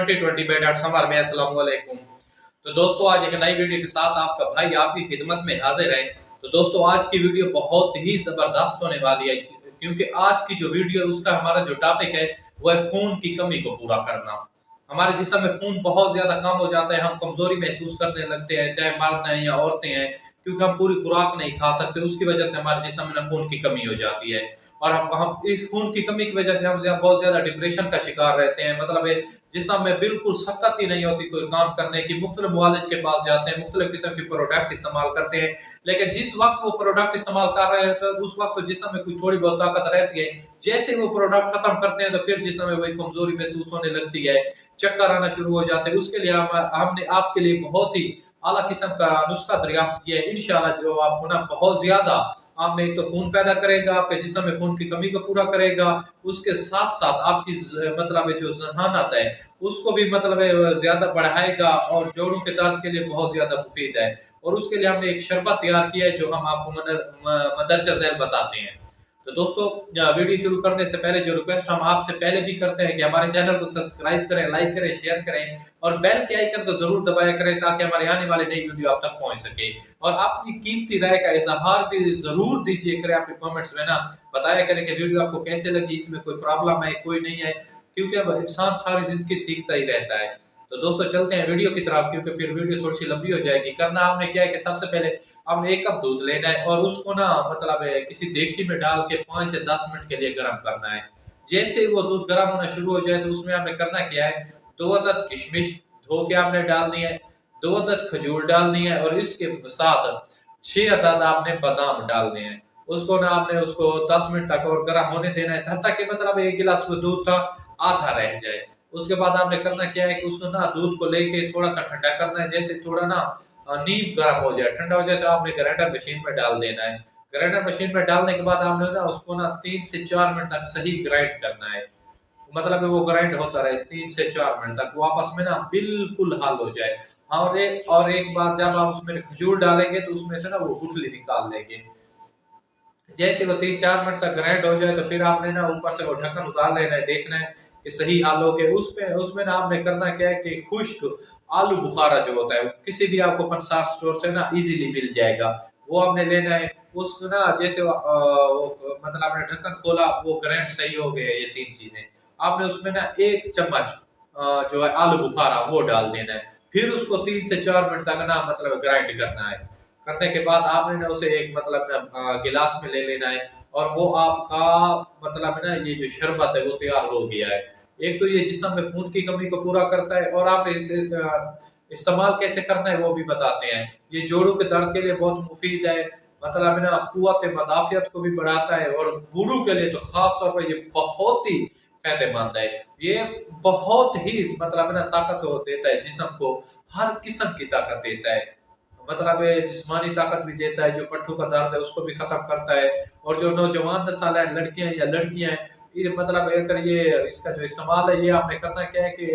2020 by doctor summer में अस्सलाम वालेकुम। तो दोस्तों आज एक नई वीडियो के साथ आपका भाई आपकी खिदमत में हाजिर है। तो दोस्तों आज की वीडियो बहुत ही जबरदस्त होने वाली है, क्योंकि आज की जो वीडियो है उसका हमारा जो टॉपिक है वो है खून की कमी को पूरा करना। हमारे जिस्म में खून बहुत ज्यादा कम हो जाता है, हम कमजोरी महसूस करने लगते हैं, चाहे मर्द हैं या औरतें हैं, क्योंकि हम पूरी खुराक नहीं खा सकते। उसकी वजह से हमारे जिस्म में खून की कमी हो जाती है और हम इस खून की कमी की वजह से हम बहुत ज्यादा डिप्रेशन का शिकार रहते हैं। मतलब जिसम में बिल्कुल सकत ही नहीं होती कोई काम करने की। मुख्तलिफ मुआलिज के पास जाते हैं, मुख्तलिफ किस्म की प्रोडक्ट इस्तेमाल करते हैं, लेकिन जिस वक्त वो प्रोडक्ट इस्तेमाल कर रहे होते हैं उस वक्त तो जिसम में कोई थोड़ी बहुत ताकत रहती है। जैसे वो प्रोडक्ट खत्म करते हैं तो फिर जिसम में वही कमजोरी महसूस होने लगती है, चक्कर आना शुरू हो जाते हैं। उसके लिए हमने आपके लिए बहुत ही आला किस्म का नुस्खा दरियाफ्त किया है। इंशाल्लाह जो आपको ना बहुत ज्यादा आप में एक तो खून पैदा करेगा, आपके जिस्म में खून की कमी को पूरा करेगा, उसके साथ साथ आपकी मतलब जो ज़हानत है उसको भी मतलब ज्यादा बढ़ाएगा और जोड़ों के दर्द के लिए बहुत ज्यादा मुफीद है। और उसके लिए हमने एक शरबत तैयार किया है जो हम आपको मदरजा झैल बताते हैं। तो दोस्तों वीडियो शुरू करने से पहले जो रिक्वेस्ट हम आपसे पहले भी करते हैं कि हमारे चैनल को सब्सक्राइब करें, लाइक करें, शेयर करें और बेल के आइकन को जरूर दबाया करें ताकि हमारे आने वाले नई वीडियो आप तक पहुंच सके। और अपनी कीमती राय का इजहार भी जरूर दीजिए करें अपने कमेंट्स में ना, बताया करें कि वीडियो आपको कैसे लगी, इसमें कोई प्रॉब्लम है कोई नहीं है, क्योंकि अब इंसान सारी जिंदगी सीखता ही रहता है। तो दोस्तों चलते हैं वीडियो की तरफ, क्योंकि फिर वीडियो थोड़ी सी लंबी हो जाएगी। करना हमने क्या है कि सबसे पहले हमने 1 कप दूध लेना है और उसको ना मतलब किसी देगची में डाल के 5 से 10 मिनट के लिए गर्म करना है। जैसे वो दूध गर्म होना शुरू हो जाए तो उसमें हमने करना क्या है, 2 अदद किशमिश धो के आपने डालनी है, 2 अदद खजूर डालनी है और इसके साथ 6 अदद आपने बादाम डालने हैं। उसको ना आपने उसको 10 मिनट तक और गर्म होने देना है, तब तक कि मतलब 1 गिलास दूध था आधा रह जाए। उसके बाद आपने करना क्या है कि उसको ना दूध को लेके थोड़ा सा ठंडा करना है। जैसे थोड़ा ना नीम गर्म हो जाए, ठंडा हो जाए तो आपने ग्राइंडर मशीन में डाल देना है। ग्राइंडर मशीन में डालने के बाद आपने ना उसको ना 3 से 4 मिनट तक सही ग्राइंड करना है। मतलब वो ग्राइंड होता रहे 3 से 4 मिनट तक, वो आपस में ना बिल्कुल हल हो जाए। और एक बार जब आप उसमें खजूर डालेंगे तो उसमें से ना वो गुठली निकाल लेंगे। जैसे वो 3-4 मिनट तक ग्राइंड हो जाए तो फिर आपने ना ऊपर से वो ढक्कन उतार लेना है, देखना है कि सही हाल हो गया। उसमें ना आपने करना क्या है कि खुश्क आलू बुखारा जो होता है किसी भी आपको पंसार स्टोर से ना इजीली मिल जाएगा, वो आपने लेना है। उसको ना जैसे मतलब आपने ढक्कन खोला, वो ग्राइंड सही हो गए ये 3 चीजें, आपने उसमें ना 1 चम्मच जो है आलू बुखारा वो डाल देना है। फिर उसको 3 से 4 मिनट तक ना मतलब ग्राइंड करना है। करने के बाद आपने ना उसे एक मतलब गिलास में ले लेना है और वो आपका मतलब ना ये जो शरबत है वो तैयार हो गया है। एक तो ये जिस्म में खून की कमी को पूरा करता है और आपने इसे इस्तेमाल कैसे करना है वो भी बताते हैं। ये जोड़ों के दर्द के लिए बहुत मुफीद है, मतलब ना कुव्वत मदाफियत को भी बढ़ाता है और बूढ़ों के लिए तो खास तौर पर ये बहुत ही फायदेमंद है। ये बहुत ही मतलब ना ताकत देता है जिस्म को, हर किस्म की ताकत देता है। मतलब जिस्मानी ताकत भी देता है, जो पट्टों का दर्द है उसको भी खत्म करता है। और जो नौजवान नस्ल है, लड़कियां या लड़कियां हैं, ये मतलब अगर ये इसका जो इस्तेमाल है ये आपने करना क्या है कि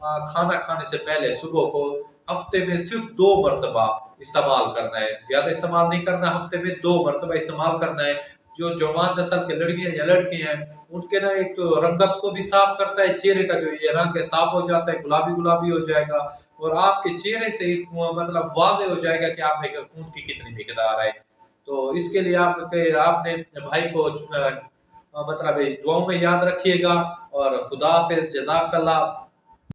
खाना खाने से पहले सुबह को हफ्ते में सिर्फ 2 मरतबा इस्तेमाल करना है, ज्यादा इस्तेमाल नहीं करना, हफ्ते में 2 मरतबा इस्तेमाल करना है। जो जवान नस्ल के लड़कियां या लड़के हैं उनके ना एक तो रंगत को भी साफ करता है, चेहरे का जो ये रंग है साफ हो जाता है, गुलाबी गुलाबी हो जाएगा और आपके चेहरे से मतलब वाज़ेह हो जाएगा कि आप में खून की कितनी मिकदार है। तो इसके लिए आपने भाई को मतलब दुआओं में याद रखिएगा और खुदा हाफिज़, जज़ाकल्लाह।